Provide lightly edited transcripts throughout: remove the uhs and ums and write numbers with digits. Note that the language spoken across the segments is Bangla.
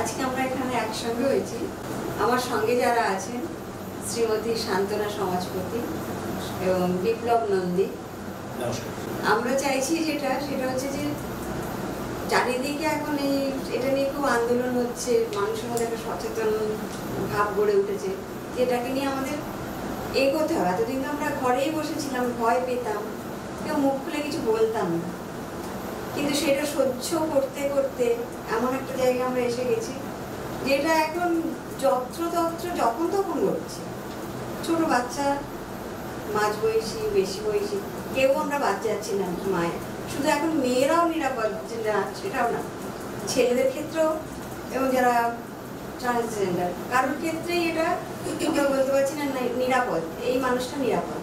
আজকে আমরা এখানে একসঙ্গে হয়েছি। আমার সঙ্গে যারা আছেন শ্রীমতী শান্তনা সমাজপতি এবং বিপ্লব নন্দী। আমরা চাইছি সেটা হচ্ছে যে চারিদিকে এখন এটা নিয়ে খুব আন্দোলন হচ্ছে, মানুষের মধ্যে একটা সচেতন ভাব গড়ে উঠেছে, এটাকে নিয়ে আমাদের এগোতে হবে। এতদিন তো আমরা ঘরেই বসেছিলাম, ভয় পেতাম, কেউ মুখ খুলে কিছু বলতাম না, কিন্তু সেটা সহ্য করতে করতে এমন একটা জায়গায় আমরা এসে গেছি যেটা এখন যত্রতত্র যখন তখন ঘটছে। ছোট বাচ্চা, মাঝ বয়সী, বেশি বয়সী, কেউ আমরা বাদ যাচ্ছি না মায়ের। শুধু এখন মেয়েরাও নিরাপদ না সেটাও না, ছেলেদের ক্ষেত্রেও এবং যারা ট্রান্সজেন্ডার কারোর ক্ষেত্রেই এটা আমরা বলতে পারছি না নিরাপদ, এই মানুষটা নিরাপদ,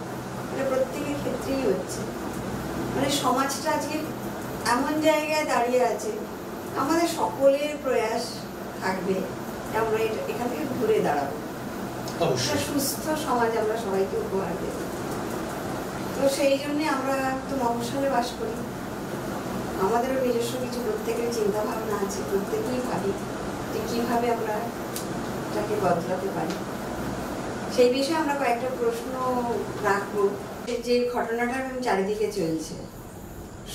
এটা প্রত্যেকের ক্ষেত্রেই হচ্ছে। মানে সমাজটা আজকে এমন জায়গায় দাঁড়িয়ে আছে, আমাদের সকলের প্রয়াস থাকবে আমরা এখান থেকে ঘুরে দাঁড়াবো, একটা সুস্থ সমাজ আমরা সবাইকে উপহার দেব। তো সেই জন্য আমরা তো মফস্বলে বাস করি, আমাদেরও নিজস্ব কিছু প্রত্যেকের চিন্তা ভাবনা আছে, প্রত্যেকেই ভাবি যে কিভাবে আমরা এটাকে বদলাতে পারি। সেই বিষয়ে আমরা কয়েকটা প্রশ্ন রাখবো। যে ঘটনাটা চারিদিকে চলছে,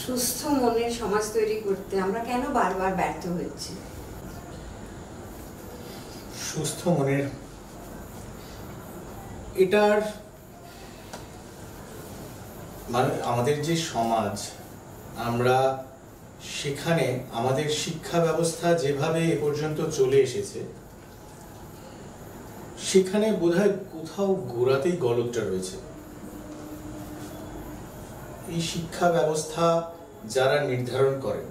সুস্থ মনের সমাজ তৈরি করতে আমরা কেন বারবার ব্যর্থ হচ্ছি? সুস্থ মনের এটার মানে আমাদের যে সমাজ, আমরা সেখানে আমাদের শিক্ষা ব্যবস্থা যেভাবে এ পর্যন্ত চলে এসেছে, সেখানে বোধহয় কোথাও গোড়াতেই গলদটা রয়েছে। এই শিক্ষা ব্যবস্থা যারা নির্ধারণ করেন,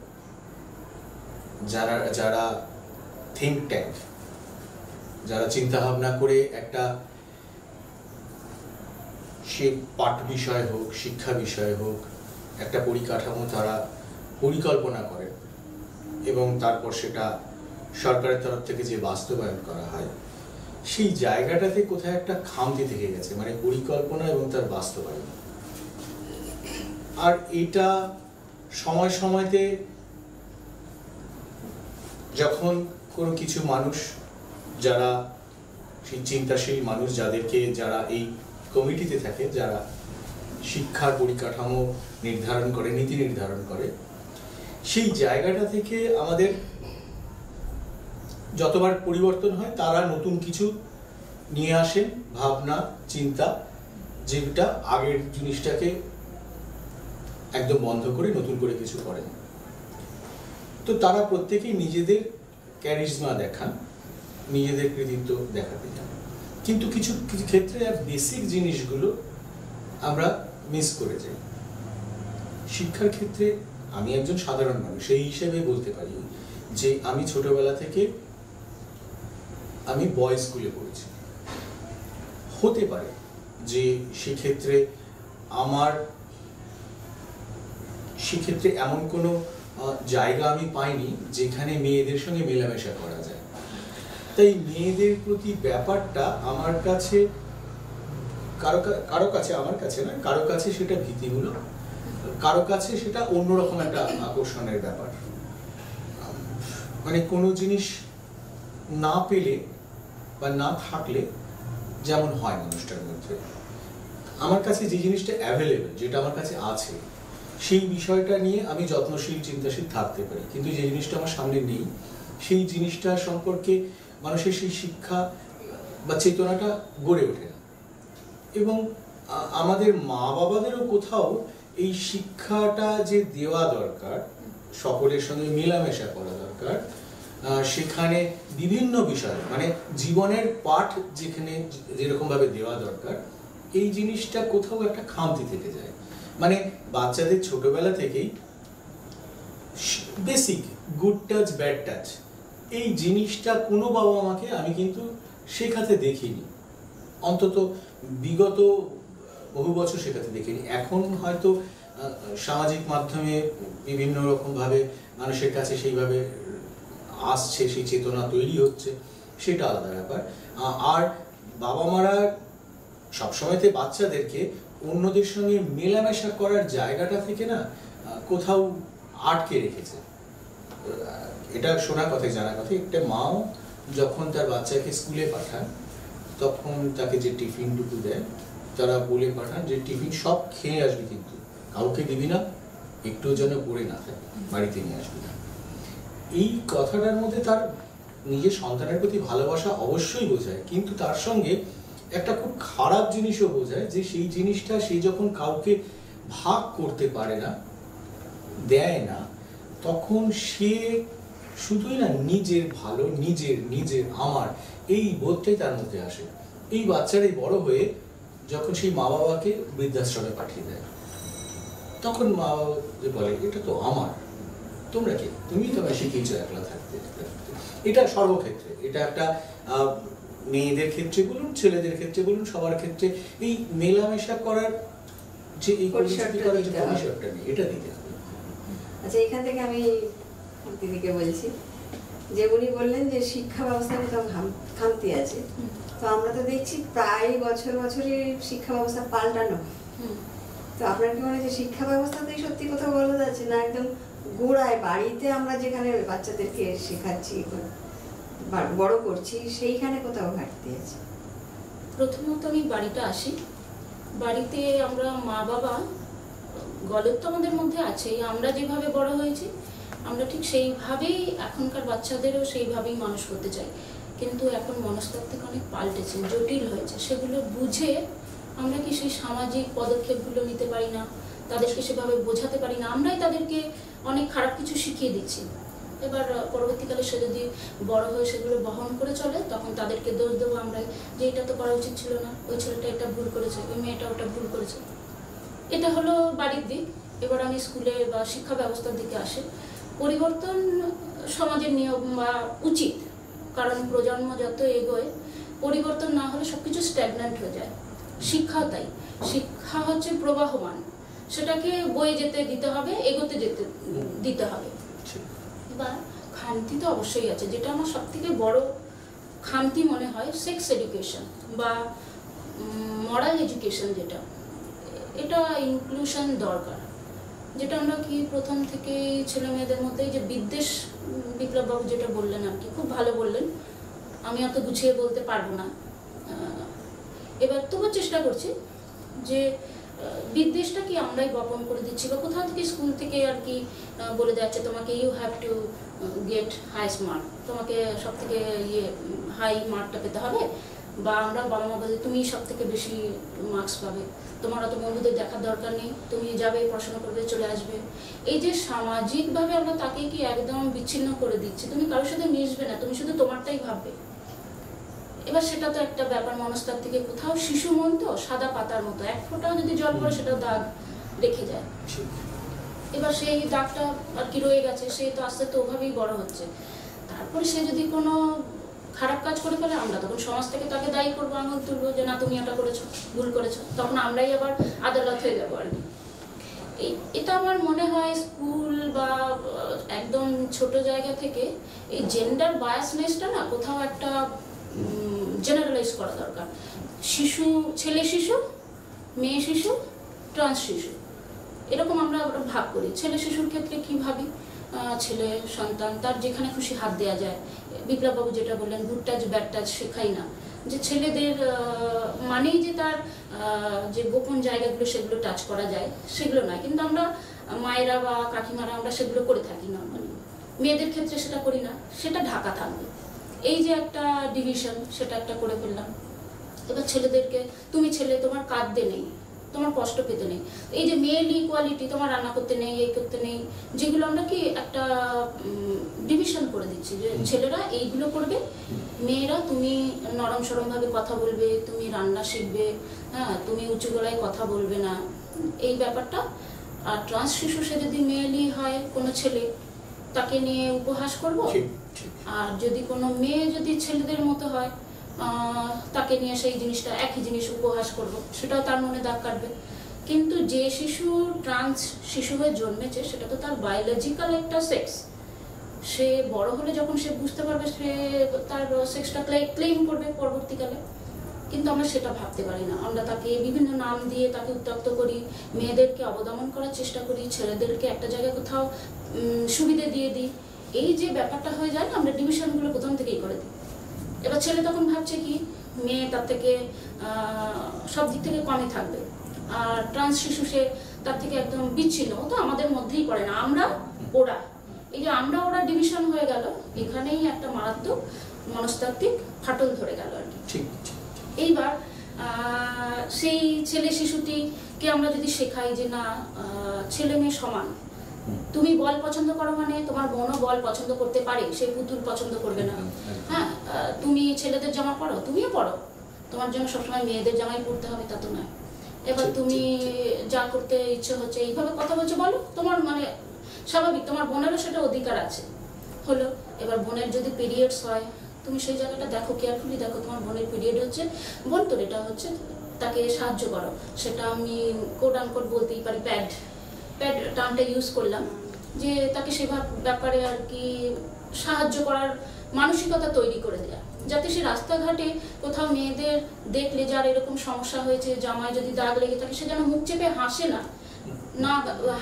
যারা থিঙ্ক ট্যাঙ্ক, যারা চিন্তা ভাবনা করে একটা সে পাঠ বিষয় হোক, শিক্ষা বিষয় হোক, একটা পরিকাঠামো তারা পরিকল্পনা করে এবং তারপর সেটা সরকারের তরফ থেকে যে বাস্তবায়ন করা হয়, সেই জায়গাটাতে কোথায় একটা খামতি থেকে গেছে, মানে পরিকল্পনা এবং তার বাস্তবায়ন। আর এটা সময় সময়তে যখন কোনো কিছু মানুষ, যারা সেই চিন্তাশীল মানুষ, যারা এই কমিটিতে থাকে, যারা শিক্ষার পরিকাঠামো নির্ধারণ করে, নীতি নির্ধারণ করে, সেই জায়গাটা থেকে আমাদের যতবার পরিবর্তন হয় তারা নতুন কিছু নিয়ে আসেন, ভাবনা চিন্তা, যেটা আগের জিনিসটাকে একদম বন্ধ করে নতুন করে কিছু করেন। তো তারা প্রত্যেকেই নিজেদের ক্যারিজমা দেখান, নিজেদের কৃতিত্ব দেখাতে চান, কিন্তু কিছু কিছু ক্ষেত্রে বেসিক জিনিসগুলো আমরা মিস করে যাই। শিক্ষার ক্ষেত্রে আমি একজন সাধারণ মানুষ, সেই হিসেবে বলতে পারি যে আমি ছোটবেলা থেকে আমি বয়েজ স্কুলে পড়েছি। হতে পারে যে সেক্ষেত্রে এমন কোনো জায়গা আমি পাইনি যেখানে মেয়েদের সঙ্গে মেলামেশা করা যায়। তাই মেয়েদের প্রতি ব্যাপারটা আমার কাছে, কারো কাছে, আমার কাছে না, কারো কাছে সেটা ভীতিমূলক, কারো কাছে সেটা অন্যরকম একটা আকর্ষণের ব্যাপার। মানে কোনো জিনিস না পেলে বা না থাকলে যেমন হয় মানুষটার মধ্যে, আমার কাছে যে জিনিসটা অ্যাভেলেবেল, যেটা আমার কাছে আছে, সেই বিষয়টা নিয়ে আমি যত্নশীল, চিন্তাশীল থাকতে পারি। কিন্তু যে জিনিসটা আমার সামনে নেই, সেই জিনিসটা সম্পর্কে মানুষের সেই শিক্ষা বা চেতনাটা গড়ে ওঠে না। এবং আমাদের মা বাবাদেরও কোথাও এই শিক্ষাটা যে দেওয়া দরকার, সকলের সঙ্গে মেলামেশা করা দরকার, সেখানে বিভিন্ন বিষয়, মানে জীবনের পাঠ যেখানে যেরকমভাবে দেওয়া দরকার, এই জিনিসটা কোথাও একটা খামতি থেকে যায়। মানে বাচ্চাদের ছোটবেলা থেকেই basic good touch, bad touch, এই জিনিসটা কোনো বাবা মাকে আমি কিন্তু শেখাতে দেখিনি, অন্তত বিগত বহু বছর শেখাতে দেখিনি। এখন হয়তো সামাজিক মাধ্যমে বিভিন্ন রকমভাবে মানুষের কাছে সেইভাবে আসছে, সেই চেতনা তৈরি হচ্ছে, সেটা আলাদা ব্যাপার। আর বাবা মারা সবসময়তে বাচ্চাদেরকে অন্যদের সঙ্গে মেলামেশা করার জায়গাটা থেকে না কোথাও আটকে রেখেছে। এটা শোনা কথাই জানা কথা, একটা মাও যখন তার বাচ্চাকে স্কুলে পাঠান তখন তাকে যে টিফিনটুকু দেয় তারা বলে পাঠান যে টিফিন সব খেয়ে আসবি, কিন্তু কাউকে দিবি না, একটু যেন পড়ে না থাকে, বাড়িতে নিয়ে আসবি না। এই কথাটার মধ্যে তার নিজের সন্তানের প্রতি ভালোবাসা অবশ্যই বোঝায়, কিন্তু তার সঙ্গে একটা খুব খারাপ জিনিসও বোঝায় যে সেই জিনিসটা সে যখন কাউকে ভাগ করতে পারে না, দেয় না, তখন সে শুধুই না নিজের ভালো, নিজের আমার এই বোধটাই তার মধ্যে আসে। এই বাচ্চারাই বড় হয়ে যখন সেই মা বাবাকে বৃদ্ধাশ্রমে পাঠিয়ে দেয়, তখন মা বাবা যে বলে এটা তো আমার, তোমরা কি, তুমি তোমায় শিখিয়েছো একলা থাকতে। এটা সর্বক্ষেত্রে, এটা একটা মেয়েদের ক্ষেত্রে বলুন, ছেলেদের ক্ষেত্রে বলুন, সবার ক্ষেত্রে এই মেলামেশা করার যে এই পরিস্থিতি করার যে পরিসরটা নেই, এটা দিতে হবে। আচ্ছা, এখান থেকে আমি দিদিকে বলছি যে উনি বললেন যে শিক্ষা ব্যবস্থার কোথাও খামতি আছে, তো আমরা তো দেখছি প্রায় বছরই শিক্ষা ব্যবস্থা পাল্টানো। তো আপনার কি মনে হয় যে শিক্ষা ব্যবস্থাতেই সত্যি কোথাও বলা যাচ্ছে, না একদম গোড়ায় বাড়িতে আমরা যেখানে বাচ্চাদেরকে শেখাচ্ছি, বড় করছি, সেইখানে কোথাও ঘাটতি আছে? প্রথমত আমি বাড়িটা আসি। বাড়িতে আমরা মা বাবা, গলত তো আমাদের মধ্যে আছেই, আমরা যেভাবে বড় হয়েছি আমরা ঠিক সেইভাবেই এখনকার বাচ্চাদেরও সেইভাবেই মানুষ করতে চাই। কিন্তু এখন মনস্তাত্ত্বিক অনেক পাল্টেছে, জটিল হয়েছে, সেগুলো বুঝে আমরা কি সেই সামাজিক পদক্ষেপগুলো নিতে পারি না, তাদেরকে সেভাবে বোঝাতে পারি না, আমরাই তাদেরকে অনেক খারাপ কিছু শিখিয়ে দিচ্ছি। এবার পরবর্তীকালে সে যদি বড় হয়ে সেগুলো বহন করে চলে, তখন তাদেরকে দোষ দেবো আমরাই যে এটা তো করা উচিত ছিল না, ওই ছেলেটা এটা ভুল করেছে, ওই মেয়েটা ওটা ভুল করেছে। এটা হলো বাড়ির দিক। এবার আমি স্কুলে বা শিক্ষা ব্যবস্থার দিকে আসি। পরিবর্তন সমাজের নিয়ম বা উচিত, কারণ প্রজন্ম যত এগোয় পরিবর্তন না হলে সবকিছু স্ট্যাগন্যান্ট হয়ে যায়। শিক্ষাও তাই, শিক্ষা হচ্ছে প্রবাহমান, সেটাকে বয়ে যেতে দিতে হবে, এগোতে যেতে দিতে হবে। বা খামতি তো অবশ্যই আছে, যেটা আমার সব থেকে বড় খামতি মনে হয় সেক্স এডুকেশন বা মরাল এডুকেশন, যেটা এটা ইনক্লুশন দরকার। যেটা আমরা কি প্রথম থেকে ছেলে মেয়েদের মধ্যে যে বিদ্বেষ, বিপ্লব বাবু যেটা বললেন আর কি, খুব ভালো বললেন, আমি অত গুছিয়ে বলতে পারবো না। এবার তবুও চেষ্টা করছি যে বিদ্বেষটা কি আমরাই বপন করে দিচ্ছি, বা কোথাও থেকে স্কুল থেকে আর কি বলে যাচ্ছে তোমাকে you have to get highest mark, তোমাকে সব থেকে হাই মার্কটা পেতে হবে, বা আমরা বাবা মা বলি তুমি সব থেকে বেশি মার্কস পাবে, তোমার অত বন্ধুদের দেখার দরকার নেই, তুমি যাবে পড়াশোনা করবে চলে আসবে। এই যে সামাজিকভাবে আমরা তাকে কি একদম বিচ্ছিন্ন করে দিচ্ছি, তুমি কারোর সাথে মিশবে না, তুমি শুধু তোমারটাই ভাববে। এবার সেটা তো একটা ব্যাপার মনস্তাত্ত্বিকে, কোথাও শিশু মন তো সাদা পাতার মতো, এক ফোঁটাও যদি জল পড়ে সেটা দাগ রেখে যায়। এবার সেই দাগটা আর কি রয়ে গেছে, সে তো আস্তে আস্তে ওভাবেই বড় হচ্ছে। তারপরে সে যদি কোনো খারাপ কাজ করে ফেলে, আমরা তখন সমাজ থেকে তাকে দায়ী করবো, আঙুল তুলবো যে না তুমি এটা করেছো, ভুল করেছো, তখন আমরাই আবার আদালত হয়ে যাবো আর কি। এটা আমার মনে হয় স্কুল বা একদম ছোট জায়গা থেকে এই জেন্ডার বায়াসনেসটা না কোথাও একটা জেনারেলাইজ করা দরকার। শিশু, ছেলে শিশু, মেয়ে শিশু, ট্রান্স শিশু, এরকম আমরা ভাগ করি। ছেলে শিশুর ক্ষেত্রে কি ভাবি, ছেলে সন্তান, তার যেখানে খুশি হাত দেওয়া যায়। বিপ্লব বাবু যেটা বললেন গুড টাচ ব্যাড টাচ শেখাই না, যে ছেলেদের মানেই যে তার যে গোপন জায়গাগুলো সেগুলো টাচ করা যায় সেগুলো নয়, কিন্তু আমরা মায়েরা বা কাকিমারা আমরা সেগুলো করে থাকি নর্মালি। মেয়েদের ক্ষেত্রে সেটা করি না, সেটা ঢাকা থাকবে। এই যে একটা ডিভিশন, সেটা একটা করে ফেললাম। এবার ছেলেদেরকে তুমি ছেলে, তোমার কাঁদতে নেই, তোমার কষ্ট পেতে নেই। এই যে মেল ইকুয়ালিটি, তোমার রান্না করতে নেই, এই করতে নেই, যেগুলো আমরা কি একটা ডিভিশন করে দিচ্ছি যে ছেলেরা এইগুলো করবে, মেয়েরা তুমি নরম সরম ভাবে কথা বলবে, তুমি রান্না শিখবে, হ্যাঁ তুমি উঁচু গলায় কথা বলবে না, এই ব্যাপারটা। আর ট্রান্স শিশু সে যদি মেয়েলি হয় কোনো ছেলে, তাকে নিয়ে উপহাস করব। আর যদি কোনো মেয়ে যদি ছেলেদের মতো হয়, তাকে নিয়ে সেই জিনিসটা একই জিনিস উপহাস করব, সেটাও তার মনে দাগ কাটবে। কিন্তু যে শিশু ট্রান্স শিশু হয়ে জন্মেছে, সেটা তো তার বায়োলজিক্যাল একটা সেক্স। সে বড় হলে যখন সে বুঝতে পারবে, সে তার সেক্সটা ক্লেম করবে পরবর্তীকালে। কিন্তু আমরা সেটা ভাবতে পারি না, আমরা তাকে বিভিন্ন নাম দিয়ে তাকে উত্ত্যক্ত করি, মেয়েদেরকে অবদমন করার চেষ্টা করি, ছেলেদেরকে একটা জায়গায় কোথাও সুবিধে দিয়ে দিই। এই যে ব্যাপারটা হয়ে যায় না, আমরা ডিভিশনগুলো প্রথম থেকেই করে দিই। এবার ছেলে তখন ভাবছে কি মেয়ে তার থেকে সব দিক থেকে কমে থাকবে, আর ট্রান্স শিশু সে তার থেকে একদম বিচ্ছিন্ন, তো আমাদের মধ্যেই পড়ে না, আমরা ওরা, এই যে আমরা ওরা ডিভিশন হয়ে গেল, এখানেই একটা মারাত্মক মনস্তাত্ত্বিক ফাটল ধরে গেল আর কি। এইবার সেই ছেলে শিশুটিকে আমরা যদি শেখাই যে না, ছেলে মেয়ে সমান, তুমি বল পছন্দ করো মানে তোমার বোনও বল পছন্দ করতে পারে, সে পুতুল পছন্দ করবে না। হ্যাঁ, তুমি ছেলেদের জামা পরো, তুমিও পরো, তোমার জন্য সবসময় মেয়েদের জামাই পরতে হবে তা তো নয়। এবার তুমি যা করতে ইচ্ছে হচ্ছে এইভাবে কথা বলছো, বলো, তোমার মানে স্বাভাবিক, তোমার বোনেরও সেটা অধিকার আছে। হলো, এবার বোনের যদি পিরিয়ডস হয়, তুমি সেই জায়গাটা দেখো, কেয়ারফুলি দেখো, তোমার বোনের পিরিয়ড হচ্ছে, বোন তোর এটা হচ্ছে, তাকে সাহায্য করো। সেটা আমি কোট আনকোট বলতেই পারি, প্যাড টার্মটা ইউজ করলাম, যে তাকে সে ব্যাপারে আর কি সাহায্য করার মানসিকতা তৈরি করে দেওয়া, যাতে সে রাস্তাঘাটে কোথাও মেয়েদের দেখলে যার এরকম সমস্যা হয়েছে, জামায় যদি দাগ লেগে থাকে, সে যেন মুখ চেপে হাসে না,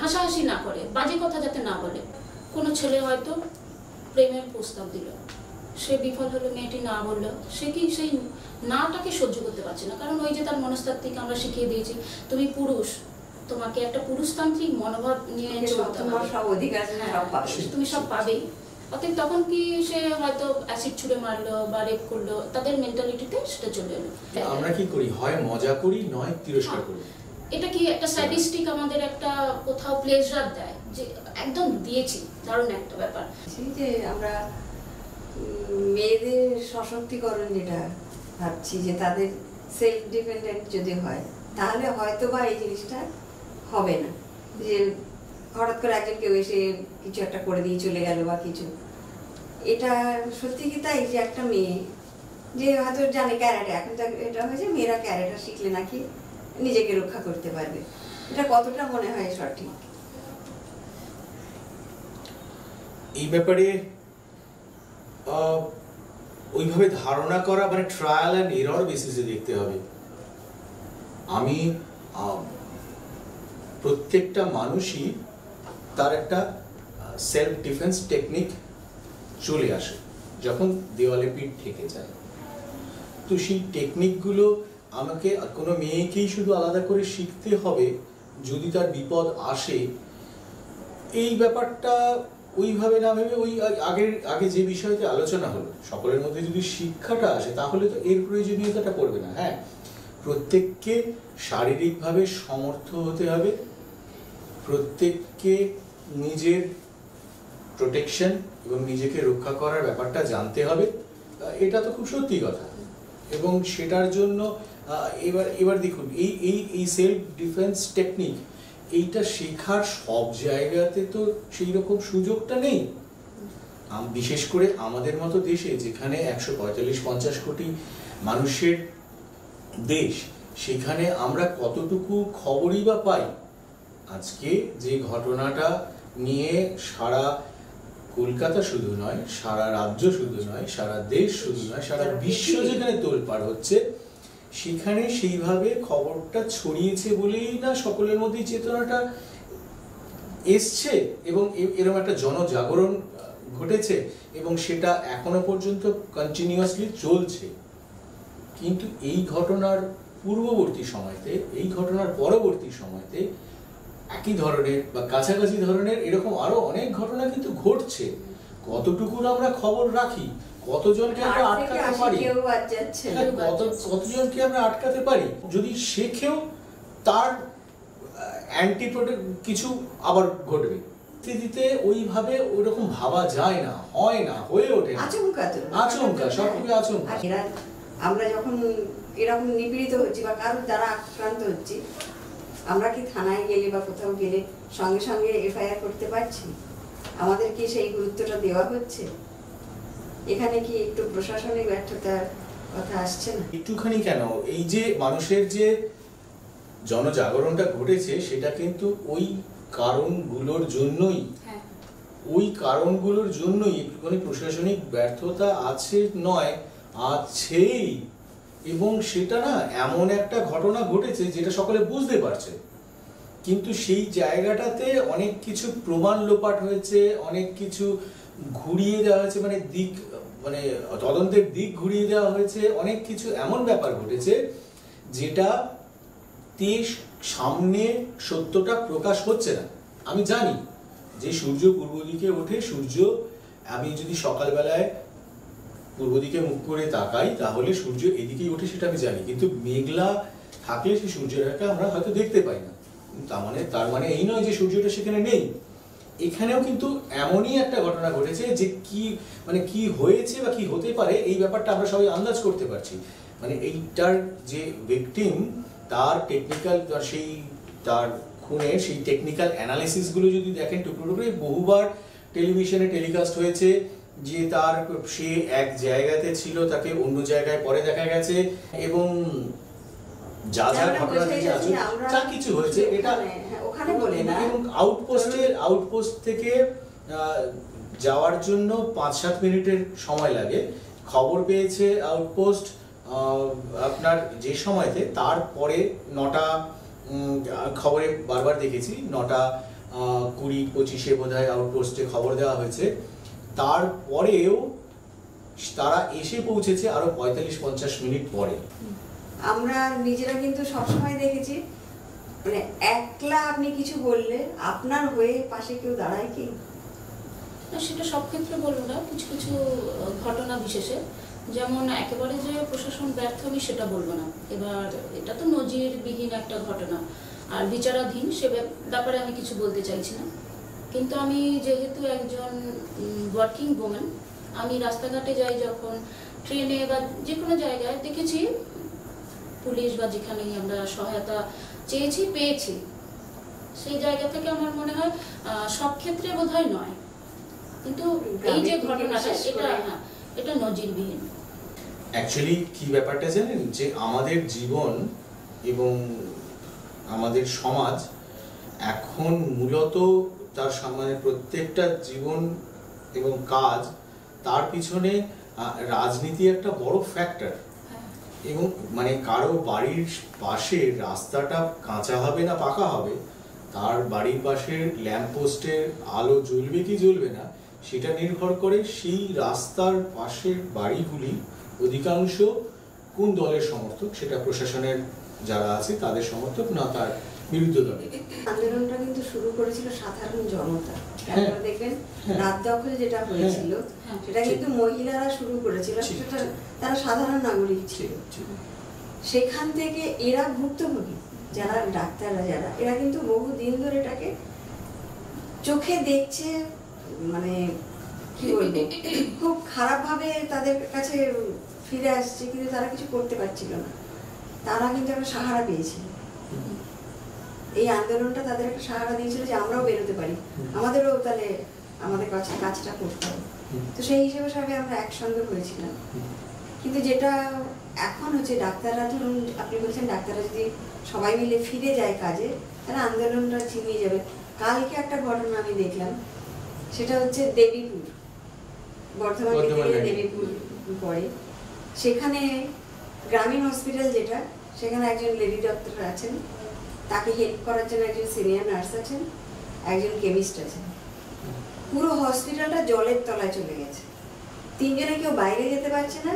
হাসাহাসি না করে, বাজে কথা যাতে না বলে। কোনো ছেলে হয়তো প্রেমের প্রস্তাব দিল, সে বিফল হলো, মেয়েটি না বললো, সে কি সেই নাটাকে সহ্য করতে পারছে না, কারণ ওই যে তার মনস্তাত্ত্বিক আমরা শিখিয়ে দিয়েছি, তুমি পুরুষ, তোমাকে একটা পুরুষতান্ত্রিক মনোভাব নিয়ে চলতে হবে, তুমি সব পাবেই। অতএব তখন কি সে হয়তো অ্যাসিড ছুঁড়ে মারলো বা রেপ করলো, তাদের মেন্টালিটিতে সেটা চলে এলো। আমরা কি করি, হয় মজা করি, নয় তিরস্কার করি। এটা কি একটা স্যাডিস্টিক আমাদের একটা কোথাও প্লেজার দেয়, যে একদম দিয়েছি, দারুণ একটা ব্যাপার। যে আমরা মেয়েদের সশক্তিকরণ যেটা ভাবছি, যে তাদের সেলফ ডিপেন্ডেন্ট যদি হয়, তাহলে হয়তো বা এই জিনিসটা হবে না, যে হঠাৎ করে একজন কেউ এসে কিছু একটা করে দিয়ে চলে গেল বা কিছু। এটা সত্যি কি তাই, যে একটা মেয়ে যে হয়তো জানে ক্যারেটে, এখন এটা হয়েছে মেয়েরা ক্যারেটা শিখলে নাকি নিজেকে রক্ষা করতে পারবে, এটা কতটা মনে হয় সঠিক? এই ব্যাপারে ওইভাবে ধারণা করা মানে ট্রায়াল অ্যান্ড এরর বেসিসে দেখতে হবে। আমি প্রত্যেকটা মানুষই তার একটা সেলফ ডিফেন্স টেকনিক চলে আসে যখন দেওয়ালে পিঠ থেকে যায়। তো সেই টেকনিকগুলো আমাকে কোনো মেয়েকেই শুধু আলাদা করে শিখতে হবে যদি তার বিপদ আসে, এই ব্যাপারটা ওইভাবে না ভেবে ওই আগে যে বিষয়তে আলোচনা হলো সকলের মধ্যে যদি শিক্ষাটা আসে, তাহলে তো এর প্রয়োজনীয়তাটা পড়বে না। হ্যাঁ, প্রত্যেককে শারীরিকভাবে সমর্থ হতে হবে, প্রত্যেককে নিজের প্রোটেকশন এবং নিজেকে রক্ষা করার ব্যাপারটা জানতে হবে, এটা তো খুব সত্যি কথা। এবং সেটার জন্য এবার দেখুন, এই সেলফ ডিফেন্স টেকনিক এইটা শেখার সব জায়গাতে তো সেই রকম সুযোগটা নেই। বিশেষ করে আমাদের মতো দেশে, যেখানে 145-50 কোটি মানুষের দেশ, সেখানে আমরা কতটুকু খবরই বা পাই। আজকে যে ঘটনাটা নিয়ে সারা কলকাতা শুধু নয়, সারা রাজ্য শুধু নয়, সারা দেশ শুধু নয়, সারা বিশ্ব যেখানে তোলপাড় হচ্ছে, সেখানে সেইভাবে খবরটা ছড়িয়েছে বলেই না সকলের মধ্যে চেতনাটা এসছে এবং এরকম একটা জনজাগরণ ঘটেছে, এবং সেটা এখনো পর্যন্ত কন্টিনিউয়াসলি চলছে। কিন্তু এই ঘটনার পূর্ববর্তী সময়তে, এই ঘটনার পরবর্তী সময়তে একই ধরনের বা কাছাকাছি ধরনের এরকম আরো অনেক ঘটনা কিন্তু ঘটছে। কতটুকুর আমরা খবর রাখি, কতজনকে আমরা আটকাতে পারি, কতজনকে আমরা আটকাতে পারি, যদি শেখেও তার অ্যান্টিপ্রোটেক্ট কিছু আবার ঘটবে। স্থিতিতে ওইভাবে ওইরকম ভাবা যায় না, হয় না, হয়ে ওঠে না, আচমকা, সবকিছু আচমকা। আমরা যখন এরকম নিপীড়িত হচ্ছি বা কারোর দ্বারা আক্রান্ত হচ্ছি, আমরা কি থানায় গেলে বা কোথাও গেলে সঙ্গে সঙ্গে এফআইআর করতে পারছি? আমাদের কি সেই গুরুত্বটা দেওয়া হচ্ছে? এখানে কি একটু প্রশাসনিক ব্যর্থতার কথা আসছে না? একটুখানি কেন, এই যে মানুষের যে জনজাগরণটা ঘটেছে, সেটা কিন্তু ওই কারণগুলোর জন্যই, ওই কারণগুলোর জন্যই। একটুখানি প্রশাসনিক ব্যর্থতা আছে নয়, আছেই। এবং সেটা না এমন একটা ঘটনা ঘটেছে যেটা সকলে বুঝতে পারছে, কিন্তু সেই জায়গাটাতে অনেক কিছু প্রমাণ লোপাট হয়েছে, অনেক কিছু ঘুরিয়ে দেওয়া হয়েছে, মানে দিক, মানে তদন্তের দিক ঘুরিয়ে দেওয়া হয়েছে, অনেক কিছু এমন ব্যাপার ঘটেছে যেটা সামনে সত্যটা প্রকাশ হচ্ছে না। আমি জানি যে সূর্য পূর্ব দিকে ওঠে, সূর্য, আমি যদি সকালবেলায় পূর্ব দিকে মুখ করে তাকাই তাহলে সূর্য এদিকেই ওঠে, সেটা আমি জানি, কিন্তু মেঘলা থাকলে সেই সূর্যটাকে আমরা হয়তো দেখতে পাই না। তার মানে এই নয় যে সূর্যটা সেখানে নেই। এখানেও কিন্তু এমনই একটা ঘটনা ঘটেছে যে কি মানে কি হয়েছে বা কি হতে পারে এই ব্যাপারটা আমরা সবাই আন্দাজ করতে পারছি। মানে এইটার যে ভিকটিম, তার টেকনিক্যাল, সেই তার খুনের সেই টেকনিক্যাল অ্যানালিসিসগুলো যদি দেখেন, টুকরো টুকরো বহুবার টেলিভিশনে টেলিকাস্ট হয়েছে যে সে এক জায়গাতে ছিল, তাকে অন্য জায়গায় পরে দেখা গেছে, এবং যা যা ঘটনা থেকে যা কিছু হয়েছে এটা ওখানে বলে না, এবং আউটপোস্ট থেকে যাওয়ার জন্য 5-7 মিনিটের সময় লাগে। খবর পেয়েছে আউটপোস্ট আপনার যে সময়তে, তারপরে 9টা, খবরে বারবার দেখেছি 9:20-25 বোধহয় আউটপোস্টে খবর দেওয়া হয়েছে। তারপরেও তারা এসে পৌঁছেছে আরো 45-50 মিনিট পরে। আমরা নিজেরা কিন্তু সবসময় দেখেছি, মানে একলা আপনি কিছু বললে আপনার হয়ে পাশে কেউ দাঁড়ায় কি? সেটা সব ক্ষেত্রে বলবো না, কিছু কিছু ঘটনা বিশেষে, যেমন একেবারে যে প্রশাসন ব্যর্থ আমি সেটা বলবো না। এবার এটা তো নজিরবিহীন একটা ঘটনা আর বিচারাধীন, সে ব্যাপারে আমি কিছু বলতে চাইছি না। কিন্তু আমি যেহেতু একজন ওয়ার্কিং ওম্যান, আমি রাস্তাঘাটে যাই যখন, ট্রেনে বা যে কোনো জায়গায় দেখেছি পুলিশ বা যেখানেই আমরা সহায়তা চেয়েছি পেয়েছি। সেই জায়গা থেকে আমার মনে হয় সব ক্ষেত্রে বোধহয় নয়, কিন্তু এই যে ঘটনাটা এটা নজিরবিহীন। অ্যাকচুয়ালি কি ব্যাপারটা জানেন, যে আমাদের জীবন এবং আমাদের সমাজ এখন মূলত তার সামনে প্রত্যেকটা জীবন এবং কাজ, তার পিছনে রাজনীতি একটা বড় ফ্যাক্টর। এবং মানে কারো বাড়ির পাশে রাস্তাটা কাঁচা হবে না পাকা হবে, তার বাড়ির পাশের ল্যাম্পপোস্টের আলো জ্বলবে কি জ্বলবে না, সেটা নির্ভর করে সেই রাস্তার পাশের বাড়িগুলি অধিকাংশ কোন দলের সমর্থক, সেটা প্রশাসনের যারা আছে তাদের সমর্থক না তার বিরুদ্ধ দলের। আন্দোলনটা কিন্তু শুরু করেছিল সাধারণ জনতা। আপনারা দেখবেন রাত দখল যেটা হয়েছিল সেটা কিন্তু মহিলারা শুরু করেছিল, সেটা তারা সাধারণ নাগরিক ছিল। সেখান থেকে এরা ভুক্তভোগী, যারা ডাক্তাররা যারা, এরা কিন্তু বহুদিন ধরে এটাকে চোখে দেখছে, মানে কি বলবো, খুব খারাপ ভাবে তাদের কাছে ফিরে আসছে, কিন্তু তারা কিছু করতে পারছিল না। তারা কিন্তু একটা সাহারা পেয়েছিল, এই আন্দোলনটা তাদের একটা সাহারা দিয়েছিল যে আমরাও বেরোতে পারি, আমাদেরও তাহলে আমাদের কাছে কাজটা করতে হবে। তো সেই হিসেবে সবাই আমরা একসঙ্গে হয়েছিলাম। কিন্তু যেটা এখন হচ্ছে, ডাক্তাররা ধরুন আপনি বলছেন ডাক্তাররা যদি সবাই মিলে ফিরে যায় কাজে, তাহলে আন্দোলনটা ছিনিয়ে যাবে। কালকে একটা ঘটনা আমি দেখলাম, সেটা হচ্ছে দেবীপুর, বর্ধমান থেকে দেবীপুর পড়ে, সেখানে গ্রামীণ হসপিটাল যেটা, সেখানে একজন লেডি ডক্টর আছেন, তাকে হেল্প করার জন্য একজন সিনিয়র নার্স আছেন, একজন কেমিস্ট আছেন। পুরো হসপিটালটা জলের তলায় চলে গেছে, 3 জনে কেউ বাইরে যেতে পারছে না,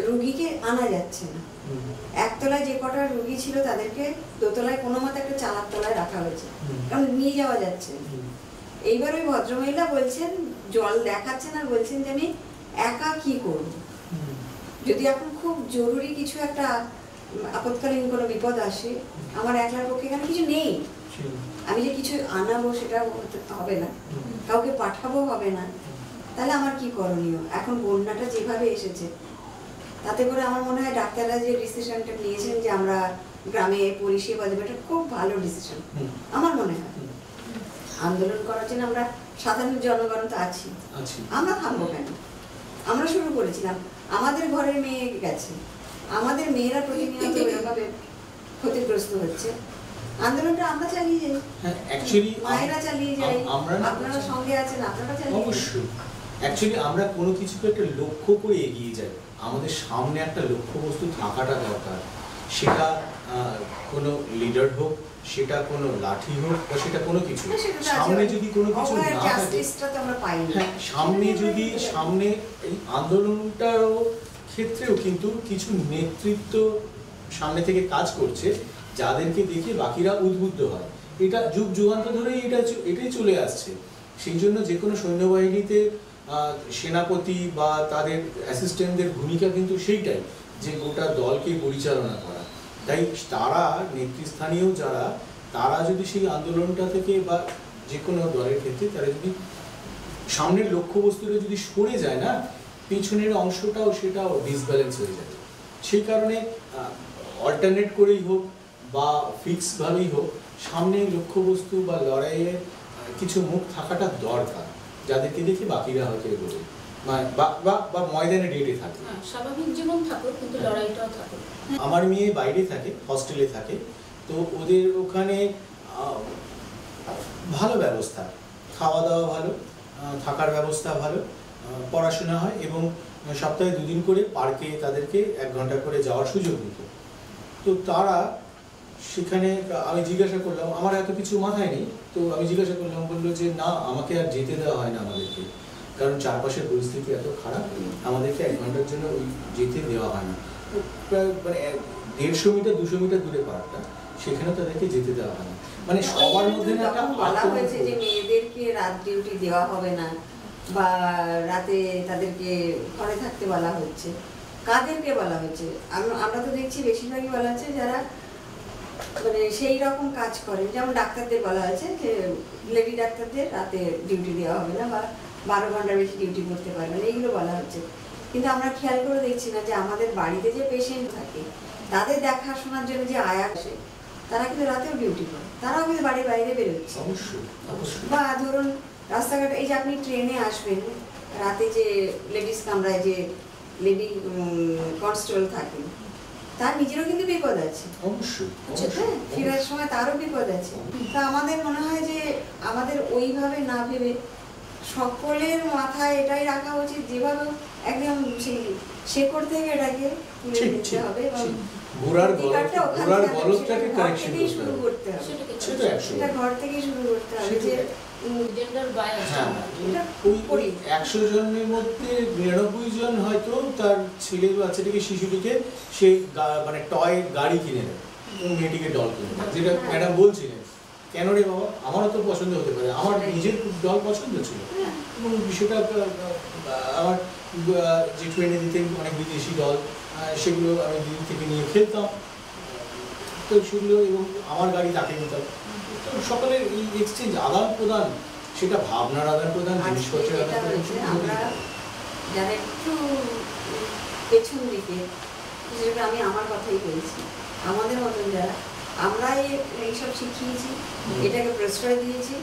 রুগীকে আনা যাচ্ছে না। একতলায় যে কটা রুগী ছিল তাদেরকে দোতলায় কোনো মতে একটা চালার তলায় রাখা হয়েছে, কারণ নিয়ে যাওয়া যাচ্ছে না। এইবার ওই ভদ্রমহিলা বলছেন, জল দেখাচ্ছেন আর বলছেন যে আমি একা কি করব, যদি এখন খুব জরুরি কিছু একটা আপৎকালীন কোনো বিপদ আসে, আমার একলার পক্ষে এখানে কিছু নেই, আমি যে কিছু আনাবো সেটা হবে না, কাউকে পাঠাবো হবে না, তাহলে আমার কি করণীয়? এখন বন্যাটা যেভাবে এসেছে তাতে করে আমার মনে হয় ডাক্তাররা যে ডিসিশনটা নিয়েছেন যে আমরা গ্রামে পরিষেবা দেবো, এটা খুব ভালো ডিসিশন আমার মনে হয়। আন্দোলন করার জন্য আমরা সাধারণ জনগণ তো আছি, আমরা থামবো কেন? আমরা শুরু করেছিলাম, আমাদের ঘরের মেয়ে গেছে, আমাদের মেয়েরা প্রতিনিয়ত এভাবে ক্ষতিগ্রস্ত হচ্ছে, আন্দোলনটা আমরা চালিয়ে যাই, মায়েরা চালিয়ে যাই, আপনারা সঙ্গে আছেন, আপনারা চালিয়ে অবশ্যই। অ্যাকচুয়ালি আমরা কোনো কিছুকে একটা লক্ষ্য করে এগিয়ে যাই, আমাদের সামনে একটা লক্ষ্যবস্তু থাকাটা দরকার। সেটা কোনো লিডার হোক, সেটা কোনো লাঠি হোক বা সেটা কোনো কিছু, না, সেটা তো সামনে আছে। যদি কোনো কিছু ওখানে না থাকে, জাস্টিসটা তো আমরা পাইনি। হ্যাঁ, সামনে এই আন্দোলনটারও ক্ষেত্রেও কিন্তু কিছু নেতৃত্ব সামনে থেকে কাজ করছে, যাদেরকে দেখে বাকিরা উদ্বুদ্ধ হয়। এটা যুগ যুগান্তর ধরেই এটাই চলে আসছে। সেই জন্য যে কোনো সৈন্যবাহিনীতে সেনাপতি বা তাদের অ্যাসিস্ট্যান্টদের ভূমিকা কিন্তু সেইটাই, যে গোটা দলকে পরিচালনা করা। তাই তারা নেতৃস্থানীয় যারা, তারা যদি সেই আন্দোলনটা থেকে বা যে কোনো দলের ক্ষেত্রে তারা যদি সামনের লক্ষ্যবস্তুটা যদি সরে যায় না, পিছনের অংশটাও সেটাও ডিসব্যালেন্স হয়ে যাবে। সেই কারণে অল্টারনেট করেই হোক বা ফিক্সভাবেই হোক, সামনে লক্ষ্যবস্তু বা লড়াইয়ের কিছু মুখ থাকাটা দরকার, যাদেরকে দেখে বাকিরা হয়তো এগোবে বা ময়দানে ডেটে থাকে। স্বাভাবিক জীবন থাকুক, কিন্তু লড়াইটাও থাকুক। আমার মেয়ে বাইরে থাকে, হস্টেলে থাকে, তো ওদের ওখানে ভালো ব্যবস্থা, খাওয়া দাওয়া ভালো, থাকার ব্যবস্থা ভালো, পড়াশোনা হয় এবং সপ্তাহে 2 দিন করে পার্কে তাদেরকে 1 ঘন্টা করে যাওয়ার সুযোগ দিত। তো তারা সেখানে, আমি জিজ্ঞাসা করলাম, আমার এত কিছু মাথায় নেই, তো আমি জিজ্ঞাসা করলাম, বললো যে না, আমাকে আর যেতে দেওয়া হয় না আমাদেরকে, কারণ চারপাশের পরিস্থিতি এত খারাপ, আমাদেরকে 1 ঘন্টার জন্য ওই যেতে দেওয়া হয় না। মানে 150 মিটার 200 মিটার দূরে পার্কটা, সেখানে তাদেরকে যেতে দেওয়া হয় না। মানে সবার মধ্যে না একটা বলা হয়েছে যে মেয়েদেরকে রাত ডিউটি দেওয়া হবে না বা রাতে তাদেরকে ঘরে থাকতে বলা হচ্ছে। কাদেরকে বলা হচ্ছে? আমরা তো দেখছি বেশিরভাগই বলা হচ্ছে যারা মানে সেই রকম কাজ করে, যেমন ডাক্তারদের বলা হয়েছে যে লেডি ডাক্তারদের রাতে ডিউটি দেওয়া হবে না বা 12 ঘন্টার বেশি ডিউটি করতে পারবে না, এইগুলো বলা হচ্ছে। কিন্তু আমরা খেয়াল করে দেখছি না যে আমাদের বাড়িতে যে পেশেন্ট থাকে, তাদের দেখাশোনার জন্য যে আয়া আসে, তারা কিন্তু রাতেও ডিউটি করে, তারাও কিন্তু বাড়ির বাইরে বেরোচ্ছে। বা ধরুন রাস্তাঘাটে, এই যে আপনি ট্রেনে আসবেন, রাতে যে লেডিস কামরায় যে লেডি কনস্টেবল থাকেন, তার নিজেরও কিন্তু বিপদ আছে, ফেরার সময় তারও বিপদ আছে। তা আমাদের মনে হয় যে আমাদের ওইভাবে না ভেবে সকলের মাথায় এটাই রাখা উচিত, যেভাবে একদম সেই শেকড় থেকে এটাকে তুলে নিতে হবে এবং শুরু করতে হবে। সেটা ঘর থেকেই শুরু করতে হবে। যে 100 জনের মধ্যে 99 জন হয়তো তার ছেলে বাচ্চাটিকে, শিশুটিকে সে মানে টয় গাড়ি কিনে দেয়, মেয়েটিকে ডল কিনে দেয়, যেটা ম্যাডাম বলছিলেন। কেন রে বাবা, আমারও তো পছন্দ হতে পারে, আমার নিজের ডল পছন্দ ছিল এবং সেটা আমার জেঠু এনে দিতেন অনেক বিদেশি ডল, সেগুলো আমি দিদি থেকে নিয়ে খেলতাম, তো সেগুলো, এবং আমার গাড়ি তাকে নিতাম। তো সকলের এই এক্সচেঞ্জ, আদান প্রদান, সেটা ভাবনার আদান প্রদান, জিনিসপত্রের আদান প্রদান। আমরা যারা একটু পেছন দিকে, আমি আমার কথাই বলছি, আমাদের মতন যারা, আমরাই এইসব শিখিয়েছি, এটাকে প্রশ্রয় দিয়েছি,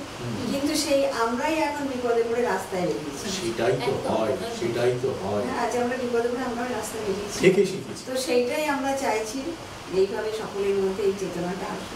কিন্তু সেই আমরাই এখন বিপদে পড়ে রাস্তায় বেরিয়েছি। সেটাই তো হয়। আজ আমরা বিপদে পড়ে আমরা রাস্তায় বেরিয়েছি, থেকে শিখেছি। তো সেইটাই আমরা চাইছি এইভাবে সকলের মধ্যে এই চেতনাটা আসে।